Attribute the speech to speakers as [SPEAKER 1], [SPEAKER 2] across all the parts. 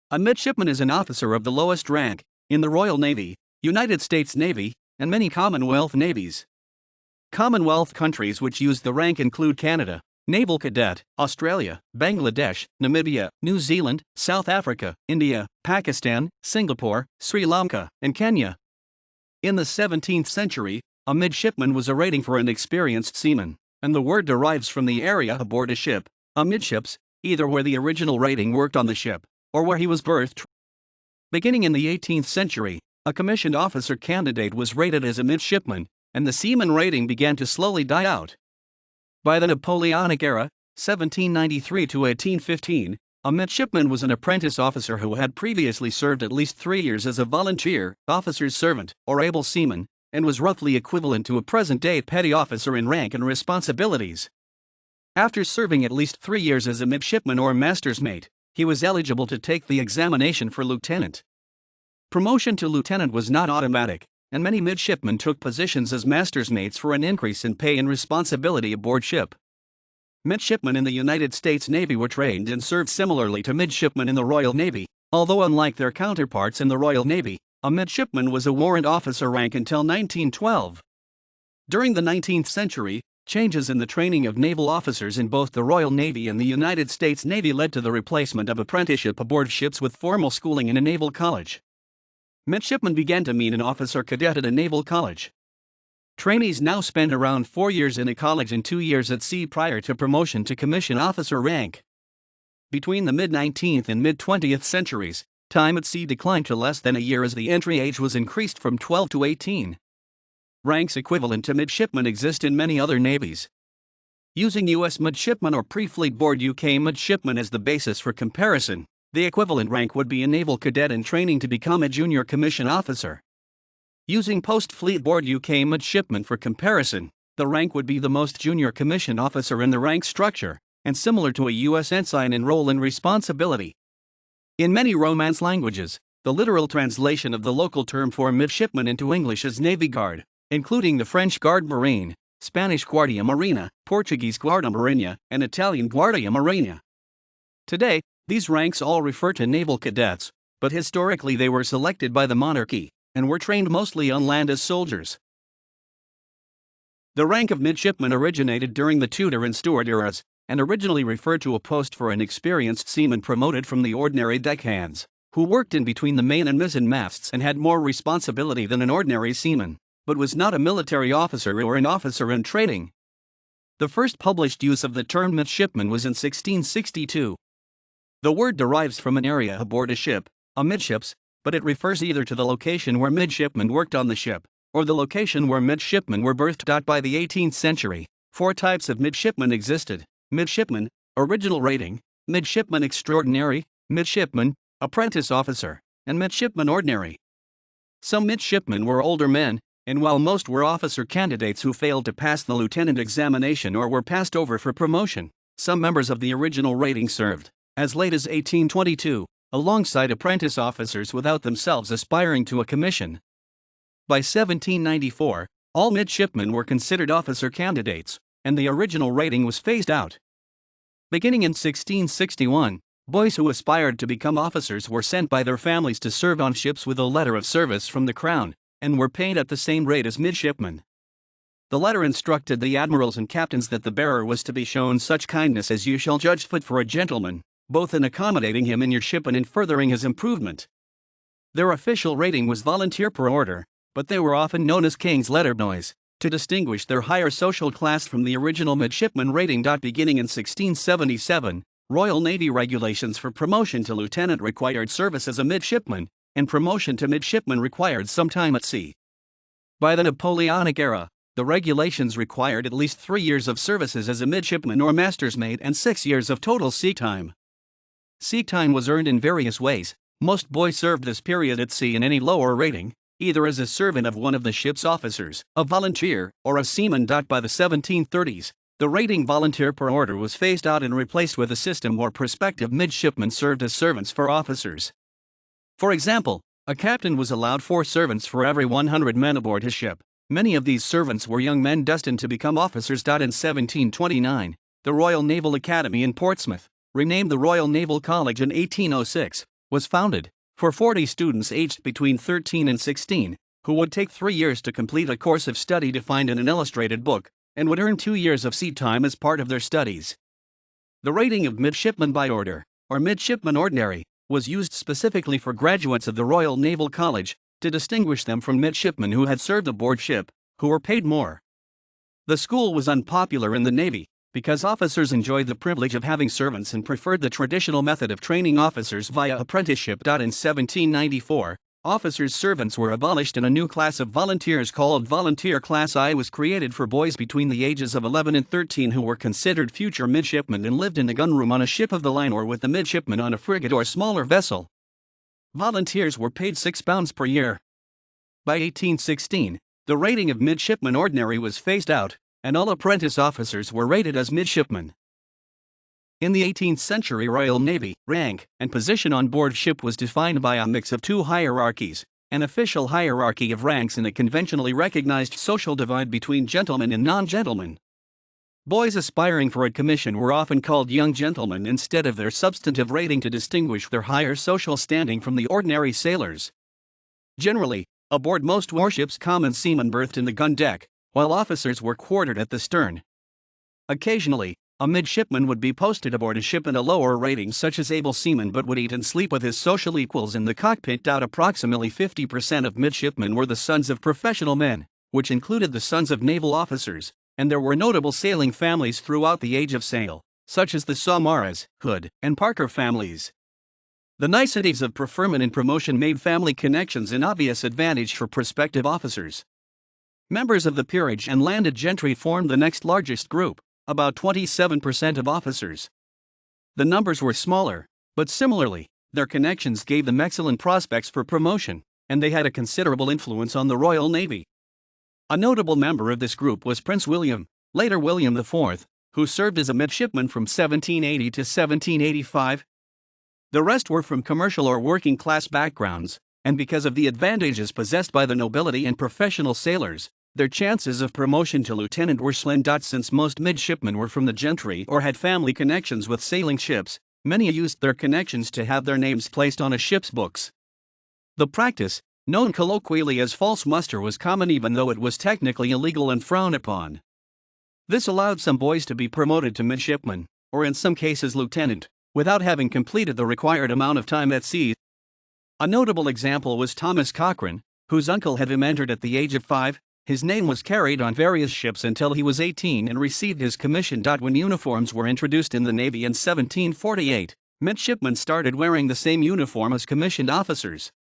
[SPEAKER 1] A midshipman is an officer of the lowest rank in the Royal Navy, United States Navy, and many Commonwealth navies. Commonwealth countries which use the rank include Canada, Naval Cadet, Australia, Bangladesh, Namibia, New Zealand, South Africa, India, Pakistan, Singapore, Sri Lanka, and Kenya. In the 17th century, a midshipman was a rating for an experienced seaman, and the word derives from the area aboard a ship, amidships, either where the original rating worked on the ship, or where he was berthed. Beginning in the 18th century, a commissioned officer candidate was rated as a midshipman, and the seaman rating began to slowly die out. By the Napoleonic era, 1793 to 1815, a midshipman was an apprentice officer who had previously served at least 3 years as a volunteer, officer's servant, or able seaman, and was roughly equivalent to a present-day petty officer in rank and responsibilities. After serving at least 3 years as a midshipman or master's mate, he was eligible to take the examination for lieutenant. Promotion to lieutenant was not automatic, and many midshipmen took positions as master's mates for an increase in pay and responsibility aboard ship. Midshipmen in the United States Navy were trained and served similarly to midshipmen in the Royal Navy, although unlike their counterparts in the Royal Navy, a midshipman was a warrant officer rank until 1912. During the 19th century, changes in the training of naval officers in both the Royal Navy and the United States Navy led to the replacement of apprenticeship aboard ships with formal schooling in a naval college. Midshipman began to mean an officer cadet at a naval college. Trainees now spend around 4 years in a college and 2 years at sea prior to promotion to commissioned officer rank. Between the mid-19th and mid-20th centuries, time at sea declined to less than a year as the entry age was increased from 12 to 18. Ranks equivalent to midshipman exist in many other navies. Using U.S. midshipman or pre-fleet board UK midshipman as the basis for comparison, the equivalent rank would be a naval cadet in training to become a junior commissioned officer. Using post-fleet board UK midshipman for comparison, the rank would be the most junior commissioned officer in the rank structure, and similar to a U.S. ensign in role and responsibility. In many Romance languages, the literal translation of the local term for midshipman into English is Navy Guard, including the French Garde Marine, Spanish Guardia Marina, Portuguese Guarda Marinha, and Italian Guardia Marina. Today, these ranks all refer to naval cadets, but historically they were selected by the monarchy, and were trained mostly on land as soldiers. The rank of midshipman originated during the Tudor and Stuart eras, and originally referred to a post for an experienced seaman promoted from the ordinary deckhands, who worked in between the main and mizzen masts and had more responsibility than an ordinary seaman, but was not a military officer or an officer in training. The first published use of the term midshipman was in 1662. The word derives from an area aboard a ship, amidships, but it refers either to the location where midshipmen worked on the ship, or the location where midshipmen were berthed. By the 18th century, 4 types of midshipmen existed: midshipman, original rating, midshipman extraordinary, midshipman, apprentice officer, and midshipman ordinary. Some midshipmen were older men, and while most were officer candidates who failed to pass the lieutenant examination or were passed over for promotion, some members of the original rating served, as late as 1822, alongside apprentice officers without themselves aspiring to a commission. By 1794, all midshipmen were considered officer candidates, and the original rating was phased out. Beginning in 1661, boys who aspired to become officers were sent by their families to serve on ships with a letter of service from the Crown, and were paid at the same rate as midshipmen. The letter instructed the admirals and captains that the bearer was to be shown such kindness as you shall judge fit for a gentleman, both in accommodating him in your ship and in furthering his improvement. Their official rating was volunteer per order, but they were often known as King's Letter Boys, to distinguish their higher social class from the original midshipman rating. Beginning in 1677, Royal Navy regulations for promotion to lieutenant required service as a midshipman, and promotion to midshipman required some time at sea. By the Napoleonic era, the regulations required at least 3 years of services as a midshipman or master's mate and 6 years of total sea time. Sea time was earned in various ways. Most boys served this period at sea in any lower rating, either as a servant of one of the ship's officers, a volunteer, or a seaman. By the 1730s, the rating volunteer per order was phased out and replaced with a system where prospective midshipmen served as servants for officers. For example, a captain was allowed 4 servants for every 100 men aboard his ship. Many of these servants were young men destined to become officers. In 1729, the Royal Naval Academy in Portsmouth, renamed the Royal Naval College in 1806, was founded for 40 students aged between 13 and 16, who would take 3 years to complete a course of study defined in an illustrated book, and would earn 2 years of sea time as part of their studies. The rating of midshipman by order, or midshipman ordinary, was used specifically for graduates of the Royal Naval College, to distinguish them from midshipmen who had served aboard ship, who were paid more. The school was unpopular in the Navy, because officers enjoyed the privilege of having servants and preferred the traditional method of training officers via apprenticeship. In 1794, officers' servants were abolished and a new class of volunteers called Volunteer Class I was created for boys between the ages of 11 and 13 who were considered future midshipmen and lived in the gunroom on a ship of the line or with the midshipman on a frigate or smaller vessel. Volunteers were paid £6 per year. By 1816, the rating of midshipman ordinary was phased out, and all apprentice officers were rated as midshipmen. In the 18th century Royal Navy, rank and position on board ship was defined by a mix of two hierarchies, an official hierarchy of ranks and a conventionally recognized social divide between gentlemen and non-gentlemen. Boys aspiring for a commission were often called young gentlemen instead of their substantive rating to distinguish their higher social standing from the ordinary sailors. Generally, aboard most warships common seamen berthed in the gun deck, while officers were quartered at the stern. Occasionally, a midshipman would be posted aboard a ship in a lower rating such as able seaman but would eat and sleep with his social equals in the cockpit. Approximately 50% of midshipmen were the sons of professional men, which included the sons of naval officers, and there were notable sailing families throughout the age of sail, such as the Saumarez, Hood, and Parker families. The niceties of preferment and promotion made family connections an obvious advantage for prospective officers. Members of the peerage and landed gentry formed the next largest group, about 27% of officers. The numbers were smaller, but similarly, their connections gave them excellent prospects for promotion, and they had a considerable influence on the Royal Navy. A notable member of this group was Prince William, later William IV, who served as a midshipman from 1780 to 1785. The rest were from commercial or working class backgrounds, and because of the advantages possessed by the nobility and professional sailors, their chances of promotion to lieutenant were slim. Since most midshipmen were from the gentry or had family connections with sailing ships, many used their connections to have their names placed on a ship's books. The practice, known colloquially as false muster, was common even though it was technically illegal and frowned upon. This allowed some boys to be promoted to midshipman, or in some cases lieutenant, without having completed the required amount of time at sea. A notable example was Thomas Cochrane, whose uncle had him entered at the age of 5. His name was carried on various ships until he was 18 and received his commission. When uniforms were introduced in the Navy in 1748, midshipmen started wearing the same uniform as commissioned officers.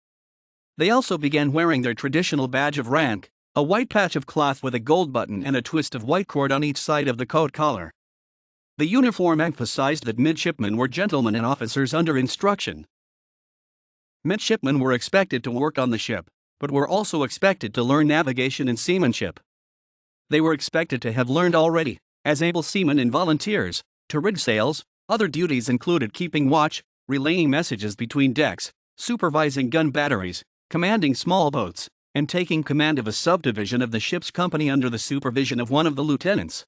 [SPEAKER 1] They also began wearing their traditional badge of rank, a white patch of cloth with a gold button and a twist of white cord on each side of the coat collar. The uniform emphasized that midshipmen were gentlemen and officers under instruction. Midshipmen were expected to work on the ship, but were also expected to learn navigation and seamanship. They were expected to have learned already, as able seamen and volunteers, to rig sails. Other duties included keeping watch, relaying messages between decks, supervising gun batteries, commanding small boats, and taking command of a subdivision of the ship's company under the supervision of one of the lieutenants.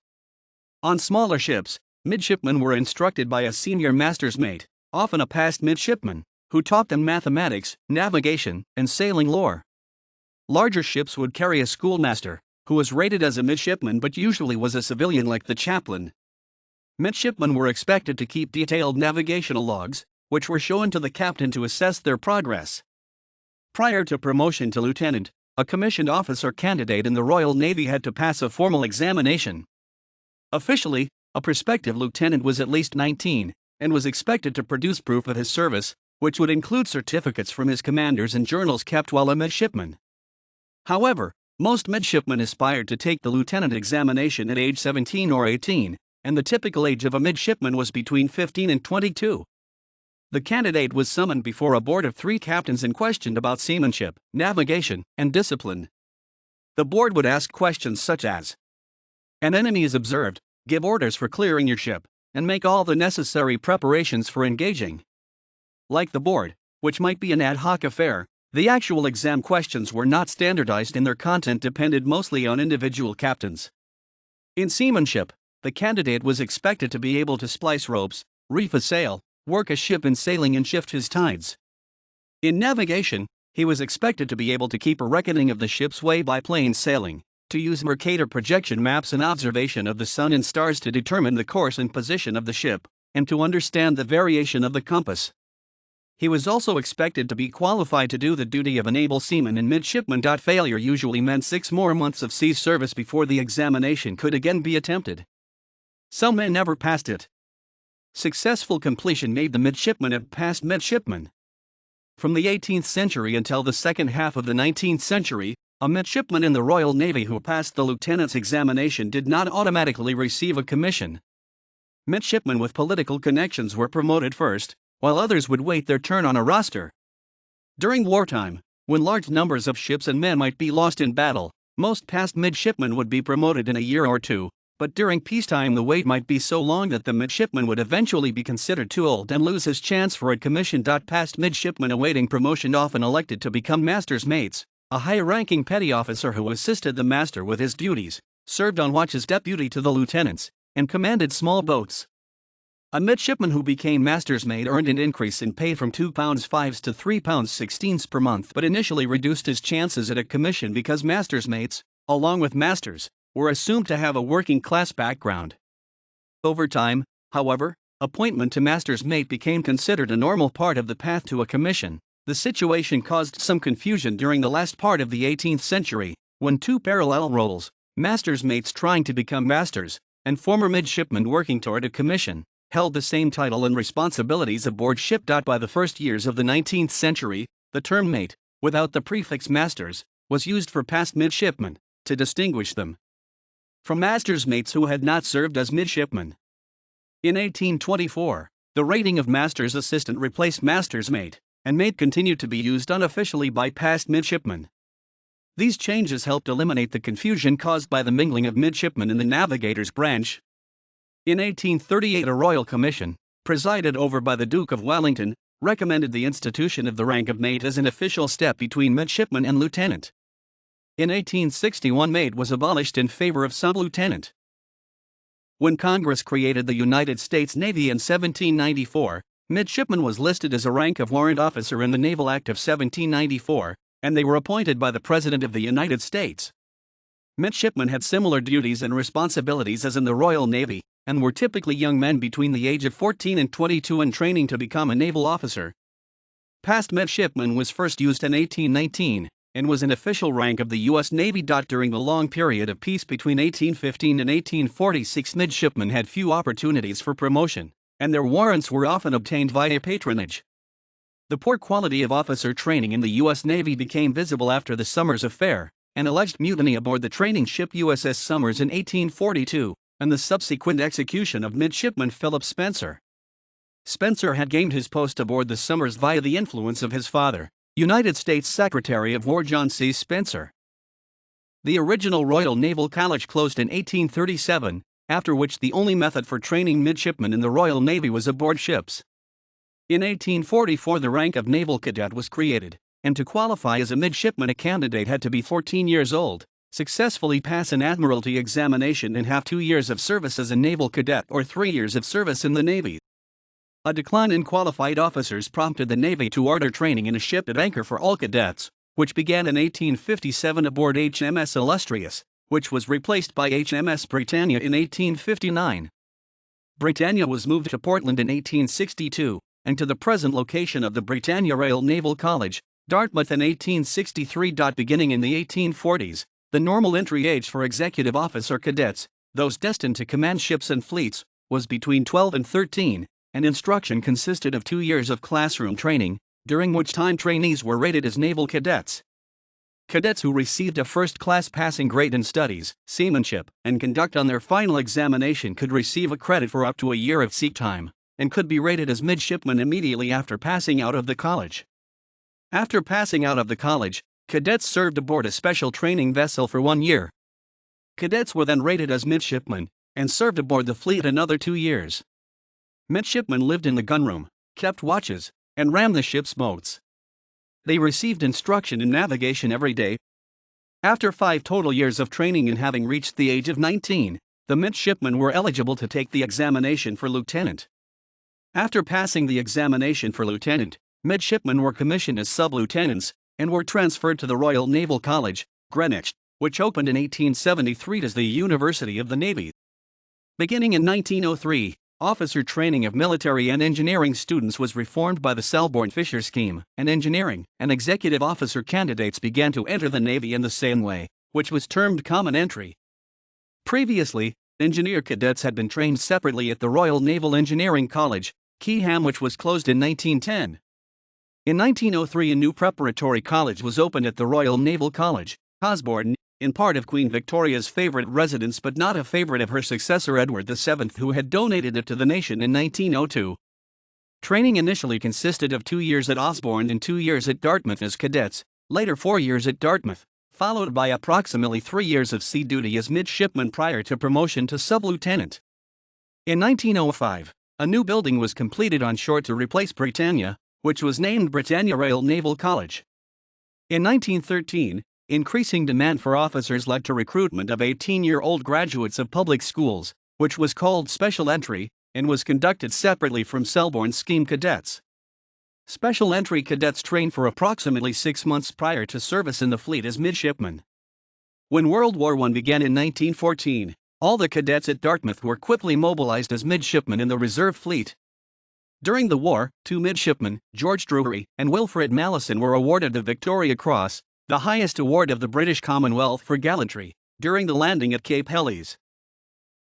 [SPEAKER 1] On smaller ships, midshipmen were instructed by a senior master's mate, often a past midshipman, who taught them mathematics, navigation, and sailing lore. Larger ships would carry a schoolmaster, who was rated as a midshipman but usually was a civilian like the chaplain. Midshipmen were expected to keep detailed navigational logs, which were shown to the captain to assess their progress. Prior to promotion to lieutenant, a commissioned officer candidate in the Royal Navy had to pass a formal examination. Officially, a prospective lieutenant was at least 19, and was expected to produce proof of his service, which would include certificates from his commanders and journals kept while a midshipman. However, most midshipmen aspired to take the lieutenant examination at age 17 or 18, and the typical age of a midshipman was between 15 and 22. The candidate was summoned before a board of 3 captains and questioned about seamanship, navigation, and discipline. The board would ask questions such as: an enemy is observed, give orders for clearing your ship, and make all the necessary preparations for engaging. Like the board, which might be an ad hoc affair, the actual exam questions were not standardized and their content depended mostly on individual captains. In seamanship, the candidate was expected to be able to splice ropes, reef a sail, work a ship in sailing and shift his tides. In navigation, he was expected to be able to keep a reckoning of the ship's way by plain sailing, to use Mercator projection maps and observation of the sun and stars to determine the course and position of the ship, and to understand the variation of the compass. He was also expected to be qualified to do the duty of an able seaman and midshipman. Failure usually meant 6 more months of sea service before the examination could again be attempted. Some men never passed it. Successful completion made the midshipman a passed midshipman. From the 18th century until the second half of the 19th century, a midshipman in the Royal Navy who passed the lieutenant's examination did not automatically receive a commission. Midshipmen with political connections were promoted first, while others would wait their turn on a roster. During wartime, when large numbers of ships and men might be lost in battle, most passed midshipmen would be promoted in a year or two, but during peacetime the wait might be so long that the midshipman would eventually be considered too old and lose his chance for a commission. Passed midshipmen awaiting promotion often elected to become master's mates, a high-ranking petty officer who assisted the master with his duties, served on watch as deputy to the lieutenants, and commanded small boats. A midshipman who became master's mate earned an increase in pay from £2.5 to £3.16 per month, but initially reduced his chances at a commission because master's mates, along with masters, were assumed to have a working-class background. Over time, however, appointment to master's mate became considered a normal part of the path to a commission. The situation caused some confusion during the last part of the 18th century, when two parallel roles, master's mates trying to become masters, and former midshipmen working toward a commission, held the same title and responsibilities aboard ship. By the first years of the 19th century, the term mate, without the prefix masters, was used for passed midshipmen, to distinguish them from master's mates who had not served as midshipmen. In 1824, the rating of master's assistant replaced master's mate, and mate continued to be used unofficially by passed midshipmen. These changes helped eliminate the confusion caused by the mingling of midshipmen in the navigator's branch. In 1838, a royal commission, presided over by the Duke of Wellington, recommended the institution of the rank of mate as an official step between midshipman and lieutenant. In 1861, mate was abolished in favor of sub-lieutenant. When Congress created the United States Navy in 1794, midshipman was listed as a rank of warrant officer in the Naval Act of 1794, and they were appointed by the President of the United States. Midshipmen had similar duties and responsibilities as in the Royal Navy, and were typically young men between the age of 14 and 22 in training to become a naval officer. Passed midshipman was first used in 1819, and was an official rank of the U.S. Navy. During the long period of peace between 1815 and 1846, midshipmen had few opportunities for promotion, and their warrants were often obtained via patronage. The poor quality of officer training in the U.S. Navy became visible after the Somers Affair, an alleged mutiny aboard the training ship USS Somers in 1842, and the subsequent execution of midshipman Philip Spencer. Spencer had gained his post aboard the Somers via the influence of his father, United States Secretary of War John C. Spencer. The original Royal Naval College closed in 1837, after which the only method for training midshipmen in the Royal Navy was aboard ships. In 1844, the rank of Naval Cadet was created, and to qualify as a midshipman, a candidate had to be 14 years old, successfully pass an Admiralty examination, and have 2 years of service as a Naval Cadet or 3 years of service in the Navy. A decline in qualified officers prompted the Navy to order training in a ship at anchor for all cadets, which began in 1857 aboard HMS Illustrious, which was replaced by HMS Britannia in 1859. Britannia was moved to Portland in 1862, and to the present location of the Britannia Royal Naval College, Dartmouth, in 1863. Beginning in the 1840s, the normal entry age for executive officer cadets, those destined to command ships and fleets, was between 12 and 13, and instruction consisted of 2 years of classroom training, during which time trainees were rated as naval cadets. Cadets who received a first-class passing grade in studies, seamanship, and conduct on their final examination could receive a credit for up to a year of sea time, and could be rated as midshipmen immediately after passing out of the college. After passing out of the college, cadets served aboard a special training vessel for 1 year. Cadets were then rated as midshipmen, and served aboard the fleet another 2 years. Midshipmen lived in the gunroom, kept watches, and ran the ship's boats. They received instruction in navigation every day. After 5 total years of training and having reached the age of 19, the midshipmen were eligible to take the examination for lieutenant. After passing the examination for lieutenant, Midshipmen were commissioned as sub-lieutenants and were transferred to the Royal Naval College, Greenwich, which opened in 1873 as the University of the Navy. Beginning in 1903, officer training of military and engineering students was reformed by the Selborne-Fisher scheme, and engineering and executive officer candidates began to enter the Navy in the same way, which was termed common entry. Previously, engineer cadets had been trained separately at the Royal Naval Engineering College, Keyham, which was closed in 1910. In 1903, a new preparatory college was opened at the Royal Naval College, Osborne, in part of Queen Victoria's favorite residence but not a favorite of her successor Edward VII, who had donated it to the nation in 1902. Training initially consisted of 2 years at Osborne and 2 years at Dartmouth as cadets, later 4 years at Dartmouth, followed by approximately 3 years of sea duty as midshipman prior to promotion to sub-lieutenant. In 1905, a new building was completed on shore to replace Britannia, which was named Britannia Royal Naval College. In 1913, increasing demand for officers led to recruitment of 18-year-old graduates of public schools, which was called special entry, and was conducted separately from Selborne scheme cadets. Special entry cadets trained for approximately 6 months prior to service in the fleet as midshipmen. When World War I began in 1914, all the cadets at Dartmouth were quickly mobilized as midshipmen in the reserve fleet. During the war, 2 midshipmen, George Drury and Wilfred Mallison, were awarded the Victoria Cross, the highest award of the British Commonwealth, for gallantry during the landing at Cape Helles.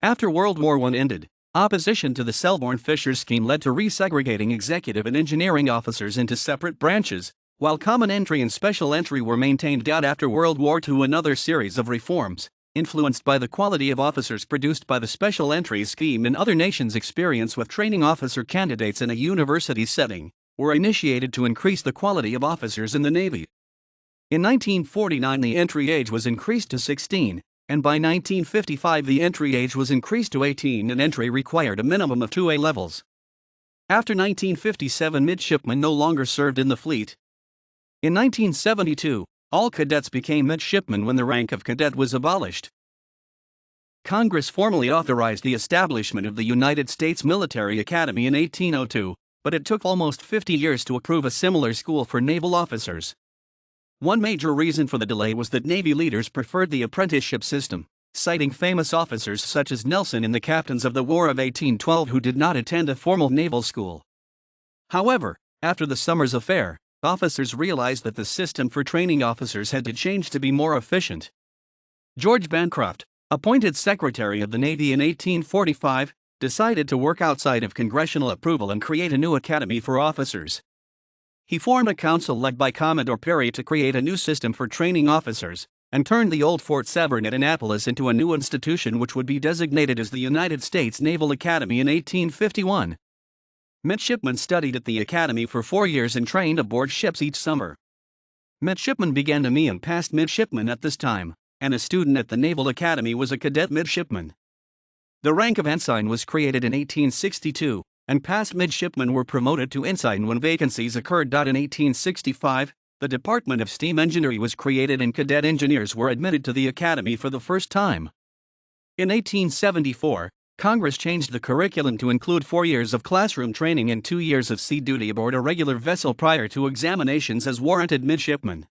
[SPEAKER 1] After World War I ended, opposition to the Selborne-Fisher scheme led to resegregating executive and engineering officers into separate branches, while common entry and special entry were maintained out after World War II. Another series of reforms, influenced by the quality of officers produced by the special entry scheme and other nations' experience with training officer candidates in a university setting, were initiated to increase the quality of officers in the Navy. In 1949, the entry age was increased to 16, and by 1955 the entry age was increased to 18, and entry required a minimum of 2 A levels. After 1957, midshipmen no longer served in the fleet. In 1972, all cadets became midshipmen when the rank of cadet was abolished. Congress formally authorized the establishment of the United States Military Academy in 1802, but it took almost 50 years to approve a similar school for naval officers. One major reason for the delay was that Navy leaders preferred the apprenticeship system, citing famous officers such as Nelson and the captains of the War of 1812 who did not attend a formal naval school. However, after the Summers Affair, officers realized that the system for training officers had to change to be more efficient. George Bancroft, appointed Secretary of the Navy in 1845, decided to work outside of congressional approval and create a new academy for officers. He formed a council led by Commodore Perry to create a new system for training officers, and turned the old Fort Severn at Annapolis into a new institution which would be designated as the United States Naval Academy in 1851. Midshipmen studied at the academy for 4 years and trained aboard ships each summer. Midshipmen began to be and past midshipmen at this time, and a student at the Naval Academy was a cadet midshipman. The rank of ensign was created in 1862. And past midshipmen were promoted to ensign when vacancies occurred. In 1865, the Department of Steam Enginery was created and cadet engineers were admitted to the academy for the first time. In 1874, Congress changed the curriculum to include 4 years of classroom training and 2 years of sea duty aboard a regular vessel prior to examinations as warranted midshipmen.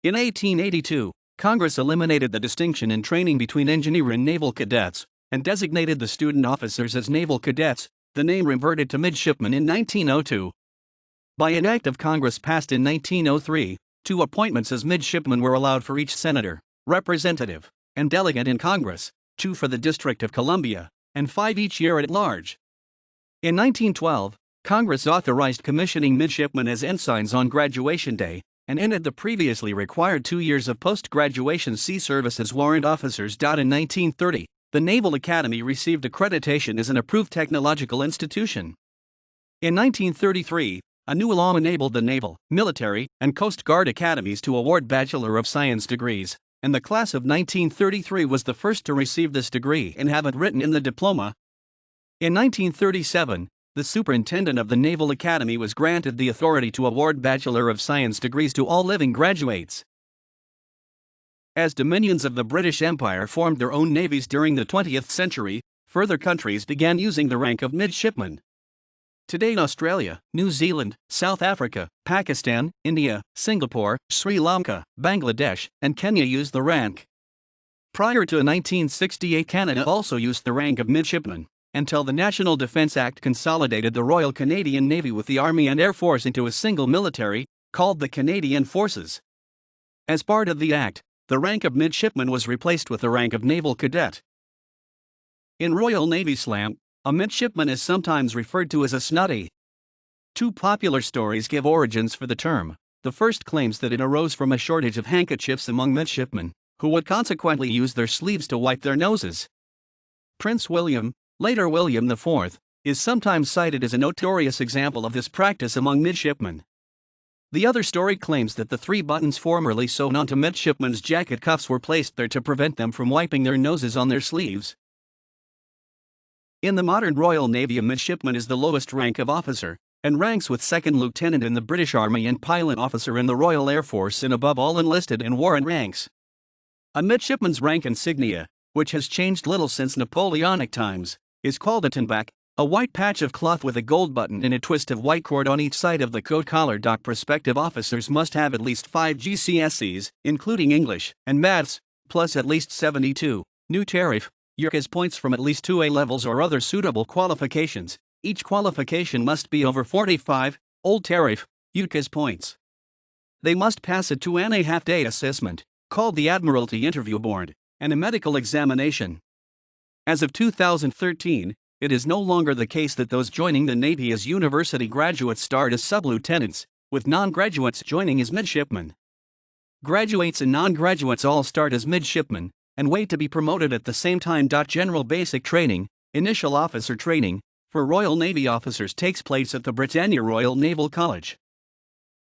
[SPEAKER 1] In 1882, Congress eliminated the distinction in training between engineer and naval cadets, and designated the student officers as naval cadets. The name reverted to midshipmen in 1902. By an act of Congress passed in 1903, 2 appointments as midshipmen were allowed for each senator, representative, and delegate in Congress, 2 for the District of Columbia, and 5 each year at large. In 1912, Congress authorized commissioning midshipmen as ensigns on graduation day, and ended the previously required 2 years of post-graduation sea service as warrant officers. In 1930, the Naval Academy received accreditation as an approved technological institution. In 1933, a new law enabled the Naval, Military, and Coast Guard academies to award Bachelor of Science degrees, and the class of 1933 was the first to receive this degree and have it written in the diploma. In 1937, the superintendent of the Naval Academy was granted the authority to award Bachelor of Science degrees to all living graduates. As dominions of the British Empire formed their own navies during the 20th century, further countries began using the rank of midshipman. Today in Australia, New Zealand, South Africa, Pakistan, India, Singapore, Sri Lanka, Bangladesh, and Kenya use the rank. Prior to 1968, Canada also used the rank of midshipman, until the National Defence Act consolidated the Royal Canadian Navy with the Army and Air Force into a single military, called the Canadian Forces. As part of the Act, the rank of midshipman was replaced with the rank of Naval Cadet. In Royal Navy slang, a midshipman is sometimes referred to as a snutty. Two popular stories give origins for the term. The first claims that it arose from a shortage of handkerchiefs among midshipmen, who would consequently use their sleeves to wipe their noses. Prince William, later William IV, is sometimes cited as a notorious example of this practice among midshipmen. The other story claims that the 3 buttons formerly sewn onto midshipmen's jacket cuffs were placed there to prevent them from wiping their noses on their sleeves. In the modern Royal Navy, a midshipman is the lowest rank of officer, and ranks with second lieutenant in the British Army and pilot officer in the Royal Air Force, and above all enlisted and warrant ranks. A midshipman's rank insignia, which has changed little since Napoleonic times, is called a tanback, a white patch of cloth with a gold button and a twist of white cord on each side of the coat collar. Prospective officers must have at least 5 GCSEs, including English and Maths, plus at least 72 new tariff UCAS points from at least 2 A levels or other suitable qualifications. Each qualification must be over 45 old tariff UCAS points. They must pass a 2.5 day assessment, called the Admiralty Interview Board, and a medical examination. As of 2013, it is no longer the case that those joining the Navy as university graduates start as sub-lieutenants, with non-graduates joining as midshipmen. Graduates and non-graduates all start as midshipmen, and wait to be promoted at the same time. General basic training, initial officer training, for Royal Navy officers takes place at the Britannia Royal Naval College.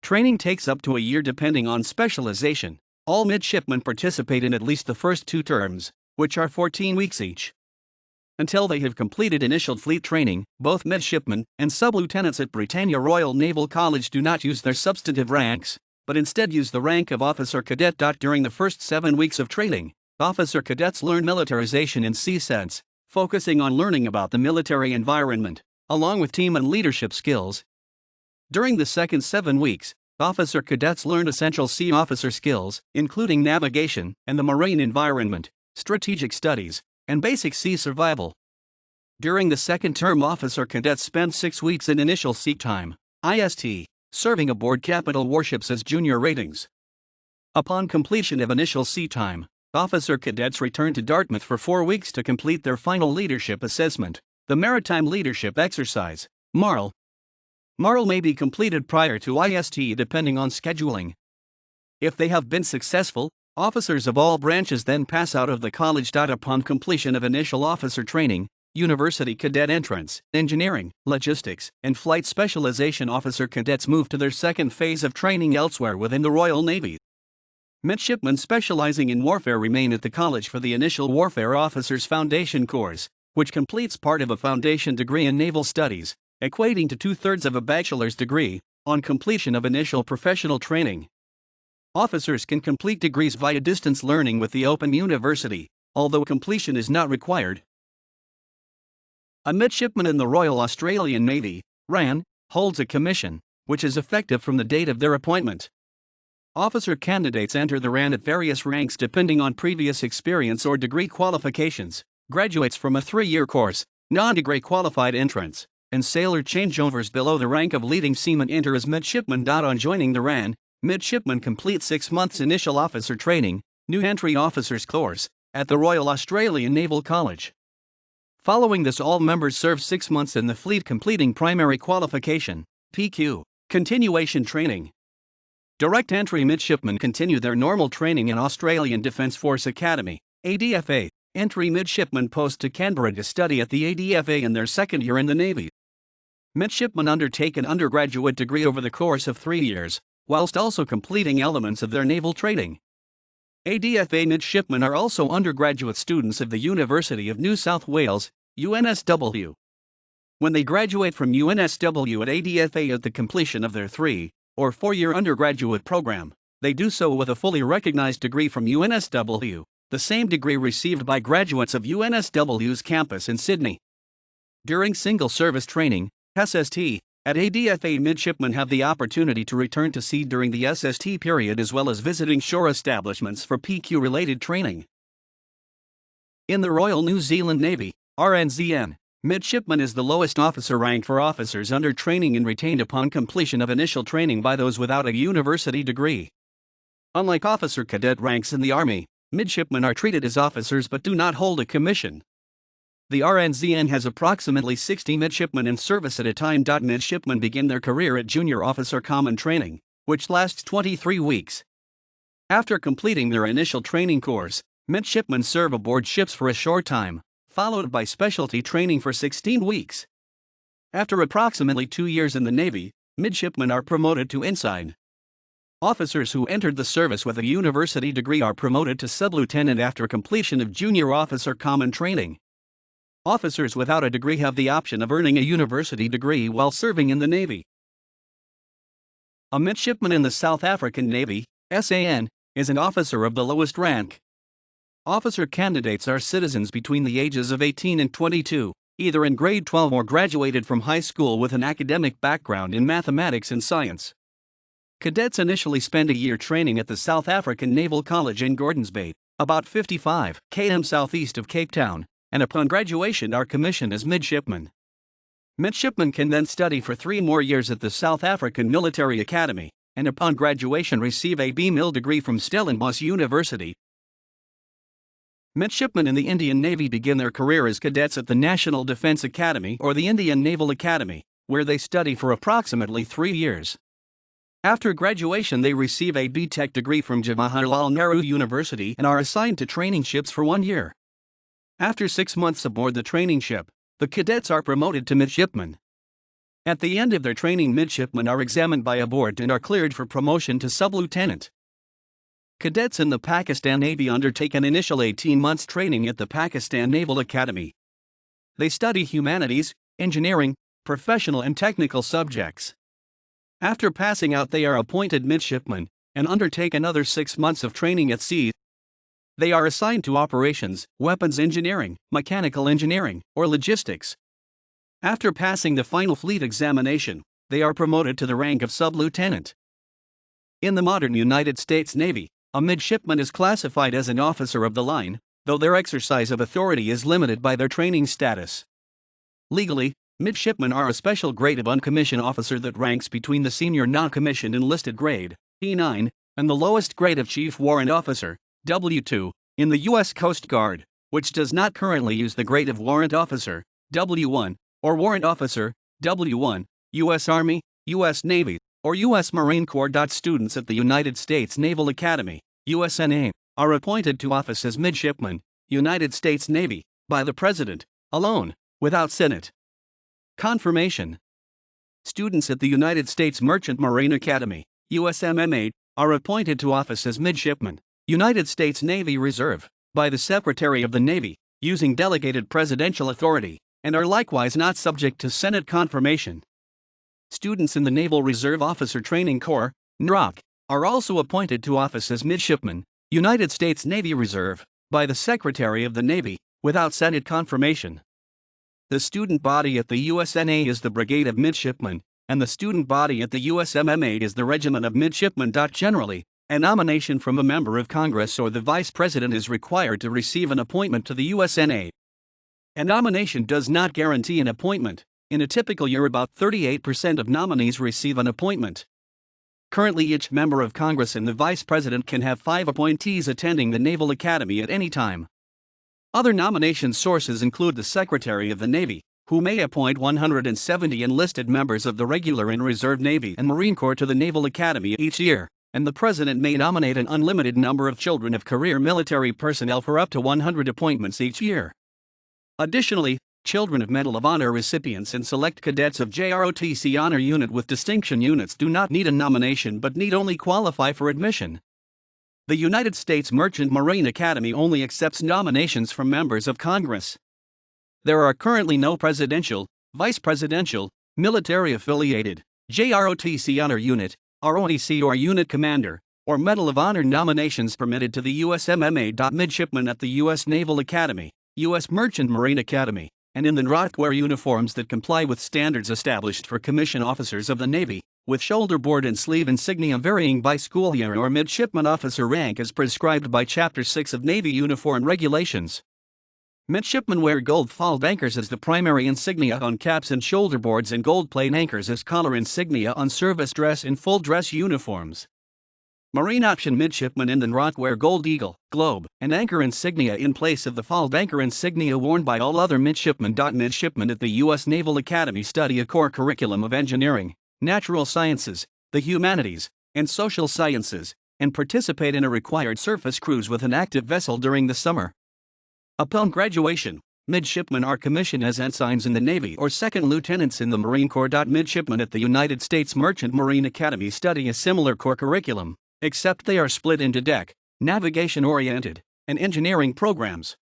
[SPEAKER 1] Training takes up to a year depending on specialization. All midshipmen participate in at least the first 2 terms, which are 14 weeks each. Until they have completed initial fleet training, both midshipmen and sub-lieutenants at Britannia Royal Naval College do not use their substantive ranks, but instead use the rank of officer cadet. During the first 7 weeks of training, officer cadets learn militarization in sea sense, focusing on learning about the military environment, along with team and leadership skills. During the second 7 weeks, officer cadets learn essential sea officer skills, including navigation and the marine environment, strategic studies, and basic sea survival. During the second term, officer cadets spend 6 weeks in initial sea time, IST, serving aboard capital warships as junior ratings. Upon completion of initial sea time, officer cadets return to Dartmouth for 4 weeks to complete their final leadership assessment, the Maritime Leadership Exercise, MARL. MARL may be completed prior to IST depending on scheduling. If they have been successful, officers of all branches then pass out of the college. Upon completion of initial officer training, university cadet entrance, engineering, logistics, and flight specialization, officer cadets move to their second phase of training elsewhere within the Royal Navy. Midshipmen specializing in warfare remain at the college for the initial Warfare Officers Foundation course, which completes part of a foundation degree in naval studies, equating to 2/3 of a bachelor's degree, on completion of initial professional training. Officers can complete degrees via distance learning with the Open University, although completion is not required. A midshipman in the Royal Australian Navy, RAN, holds a commission, which is effective from the date of their appointment. Officer candidates enter the RAN at various ranks depending on previous experience or degree qualifications. Graduates from a 3-year course, non-degree qualified entrants, and sailor changeovers below the rank of leading seaman enter as midshipmen. On joining the RAN, midshipmen complete 6 months initial officer training, new entry officers course, at the Royal Australian Naval College. Following this, all members serve 6 months in the fleet, completing primary qualification, PQ, continuation training. Direct entry midshipmen continue their normal training in Australian Defence Force Academy, ADFA. Entry midshipmen post to Canberra to study at the ADFA in their second year in the Navy. Midshipmen undertake an undergraduate degree over the course of 3 years, whilst also completing elements of their naval training. ADFA midshipmen are also undergraduate students of the University of New South Wales, UNSW. When they graduate from UNSW at ADFA at the completion of their 3 or 4-year undergraduate program, they do so with a fully recognized degree from UNSW, the same degree received by graduates of UNSW's campus in Sydney. During single service training, SST. At ADFA, midshipmen have the opportunity to return to sea during the SST period as well as visiting shore establishments for PQ-related training. In the Royal New Zealand Navy, RNZN, midshipman is the lowest officer rank for officers under training and retained upon completion of initial training by those without a university degree. Unlike officer cadet ranks in the Army, midshipmen are treated as officers but do not hold a commission. The RNZN has approximately 60 midshipmen in service at a time. Midshipmen begin their career at Junior Officer Common Training, which lasts 23 weeks. After completing their initial training course, midshipmen serve aboard ships for a short time, followed by specialty training for 16 weeks. After approximately 2 years in the Navy, midshipmen are promoted to ensign. Officers who entered the service with a university degree are promoted to sub-lieutenant after completion of Junior Officer Common Training. Officers without a degree have the option of earning a university degree while serving in the Navy. A midshipman in the South African Navy, SAN, is an officer of the lowest rank. Officer candidates are citizens between the ages of 18 and 22, either in grade 12 or graduated from high school with an academic background in mathematics and science. Cadets initially spend a year training at the South African Naval College in Gordons Bay, about 55 km southeast of Cape Town, and upon graduation are commissioned as midshipmen. Midshipmen can then study for 3 more years at the South African Military Academy, and upon graduation receive a B.Mil degree from Stellenbosch University. Midshipmen in the Indian Navy begin their career as cadets at the National Defence Academy or the Indian Naval Academy, where they study for approximately 3 years. After graduation they receive a B.Tech degree from Jawaharlal Nehru University and are assigned to training ships for 1 year. After 6 months aboard the training ship, the cadets are promoted to midshipmen. At the end of their training, midshipmen are examined by a board and are cleared for promotion to sub-lieutenant. Cadets in the Pakistan Navy undertake an initial 18 months training at the Pakistan Naval Academy. They study humanities, engineering, professional and technical subjects. After passing out they are appointed midshipmen and undertake another 6 months of training at sea. They are assigned to operations, weapons engineering, mechanical engineering, or logistics. After passing the final fleet examination, they are promoted to the rank of sub-lieutenant. In the modern United States Navy, a midshipman is classified as an officer of the line, though their exercise of authority is limited by their training status. Legally, midshipmen are a special grade of uncommissioned officer that ranks between the senior non-commissioned enlisted grade, E9, and the lowest grade of chief warrant officer, W2, in the U.S. Coast Guard, which does not currently use the grade of warrant officer, W1, or warrant officer, W1, U.S. Army, U.S. Navy, or U.S. Marine Corps. Students at the United States Naval Academy, USNA, are appointed to office as midshipmen, United States Navy, by the President, alone, without Senate confirmation. Students at the United States Merchant Marine Academy, USMMA, are appointed to office as midshipmen, United States Navy Reserve, by the Secretary of the Navy, using delegated presidential authority, and are likewise not subject to Senate confirmation. Students in the Naval Reserve Officer Training Corps, NROC, are also appointed to office as midshipmen, United States Navy Reserve, by the Secretary of the Navy, without Senate confirmation. The student body at the USNA is the Brigade of Midshipmen, and the student body at the USMMA is the Regiment of Midshipmen. Generally, a nomination from a member of Congress or the Vice President is required to receive an appointment to the USNA. A nomination does not guarantee an appointment. In a typical year, about 38% of nominees receive an appointment. Currently, each member of Congress and the Vice President can have 5 appointees attending the Naval Academy at any time. Other nomination sources include the Secretary of the Navy, who may appoint 170 enlisted members of the regular and reserve Navy and Marine Corps to the Naval Academy each year, and the President may nominate an unlimited number of children of career military personnel for up to 100 appointments each year. Additionally, children of Medal of Honor recipients and select cadets of JROTC Honor Unit with distinction units do not need a nomination but need only qualify for admission. The United States Merchant Marine Academy only accepts nominations from members of Congress. There are currently no presidential, vice presidential, military-affiliated, JROTC Honor Unit, ROTC or Unit Commander, or Medal of Honor nominations permitted to the USMMA. Midshipmen at the U.S. Naval Academy, U.S. Merchant Marine Academy, and in the Rock wear uniforms that comply with standards established for commission officers of the Navy, with shoulder board and sleeve insignia varying by school year or midshipman officer rank as prescribed by Chapter 6 of Navy Uniform Regulations. Midshipmen wear gold fouled anchors as the primary insignia on caps and shoulder boards and gold plate anchors as collar insignia on service dress and full dress uniforms. Marine option midshipmen in the Rock wear gold eagle, globe, and anchor insignia in place of the fouled anchor insignia worn by all other midshipmen. Midshipmen at the U.S. Naval Academy study a core curriculum of engineering, natural sciences, the humanities, and social sciences, and participate in a required surface cruise with an active vessel during the summer. Upon graduation, midshipmen are commissioned as ensigns in the Navy or second lieutenants in the Marine Corps. Midshipmen at the United States Merchant Marine Academy study a similar core curriculum, except they are split into deck, navigation-oriented, and engineering programs.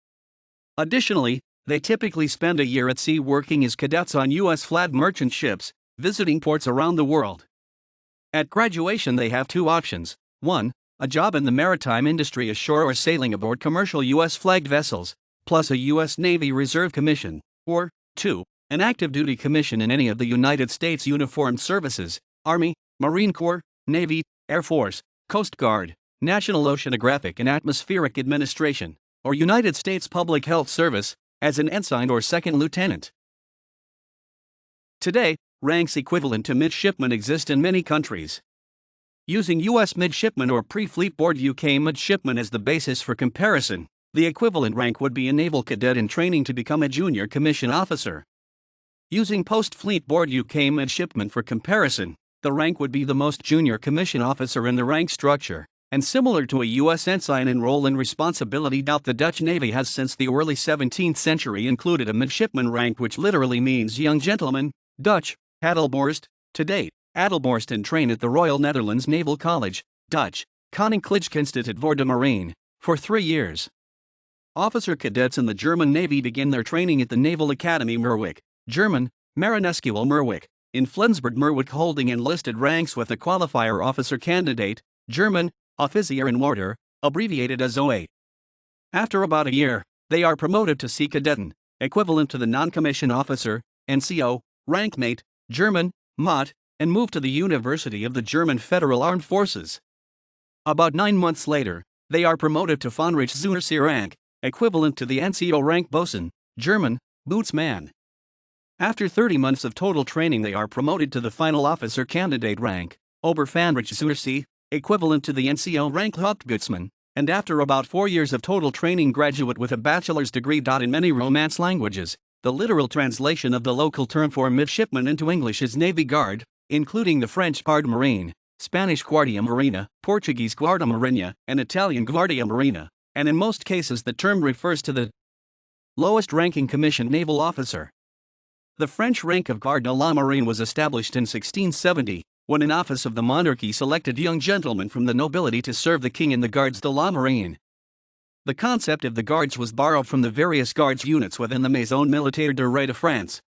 [SPEAKER 1] Additionally, they typically spend a year at sea working as cadets on U.S.-flagged merchant ships, visiting ports around the world. At graduation they have two options: 1. A job in the maritime industry ashore or sailing aboard commercial U.S.-flagged vessels, plus a U.S. Navy Reserve commission, or 2. An active duty commission in any of the United States Uniformed Services, Army, Marine Corps, Navy, Air Force, Coast Guard, National Oceanographic and Atmospheric Administration, or United States Public Health Service, as an ensign or second lieutenant. Today, ranks equivalent to midshipman exist in many countries. Using U.S. midshipman or pre-fleet board UK midshipman as the basis for comparison, the equivalent rank would be a naval cadet in training to become a junior commissioned officer. Using post-fleet board UK midshipman for comparison, the rank would be the most junior commissioned officer in the rank structure, and similar to a U.S. ensign in role and responsibility. The Dutch Navy has since the early 17th century included a midshipman rank, which literally means young gentleman, Dutch, Adelborst. To date, Adelborsten train at the Royal Netherlands Naval College, Dutch, Koninklijke Instituut voor de Marine, for 3 years. Officer cadets in the German Navy begin their training at the Naval Academy Merwick, German, Marineschule Merwick, in Flensburg. Merwick holding enlisted ranks with a qualifier officer candidate, German, Offizier in Order, abbreviated as O8. After about a year, they are promoted to Sea Cadetten, equivalent to the non-commissioned officer, NCO, rank mate, German, Mott, and move to the University of the German Federal Armed Forces. About 9 months later, they are promoted to Fähnrichsoffizier rank, equivalent to the NCO rank bosun, German, bootsman. After 30 months of total training they are promoted to the final officer candidate rank, Oberfähnrichsoffizier, equivalent to the NCO rank Hauptbootsman, and after about 4 years of total training graduate with a bachelor's degree. In many Romance languages, the literal translation of the local term for midshipman into English is Navy Guard, including the French Garde Marine, Spanish Guardia Marina, Portuguese Guarda Marinha, and Italian Guardia Marina, and in most cases the term refers to the lowest ranking commissioned naval officer. The French rank of Garde de la Marine was established in 1670, when an office of the monarchy selected young gentlemen from the nobility to serve the king in the Gardes de la Marine. The concept of the Guards was borrowed from the various Guards units within the Maison Militaire de Ré de France.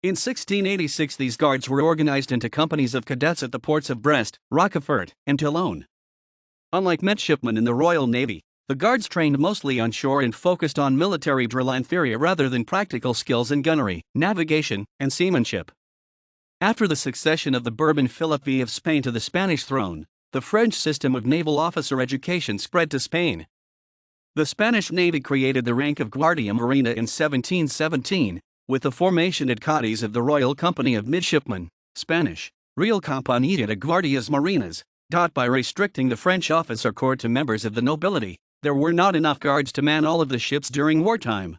[SPEAKER 1] In 1686 these Guards were organized into companies of cadets at the ports of Brest, Rochefort, and Toulon. Unlike midshipmen in the Royal Navy, the Guards trained mostly on shore and focused on military drill and theory rather than practical skills in gunnery, navigation, and seamanship. After the succession of the Bourbon Philip V of Spain to the Spanish throne, the French system of naval officer education spread to Spain. The Spanish Navy created the rank of Guardia Marina in 1717, with the formation at Cadiz of the Royal Company of Midshipmen, Spanish, Real Compañía de Guardias Marinas. By restricting the French officer corps to members of the nobility, there were not enough guards to man all of the ships during wartime.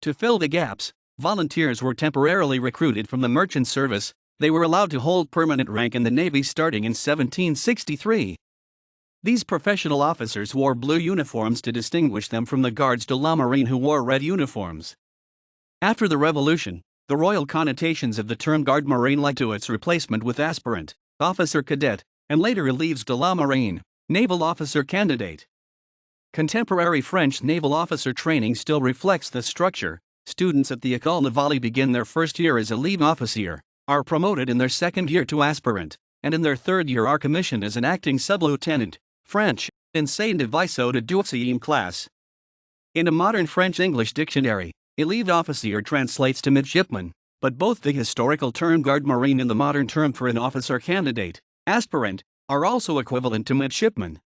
[SPEAKER 1] To fill the gaps, volunteers were temporarily recruited from the merchant service. They were allowed to hold permanent rank in the Navy starting in 1763. These professional officers wore blue uniforms to distinguish them from the Gardes de la Marine who wore red uniforms. After the Revolution, the royal connotations of the term Garde Marine led to its replacement with aspirant, officer cadet, and later Élèves de la Marine, naval officer candidate. Contemporary French naval officer training still reflects this structure. Students at the École Navale begin their first year as élève officier, are promoted in their second year to aspirant, and in their third year are commissioned as an acting sub-lieutenant, French, in Saint de Vaisseau de Deuxième class. In a modern French-English dictionary, Relieved officer translates to midshipman, but both the historical term guard marine and the modern term for an officer candidate, aspirant, are also equivalent to midshipman.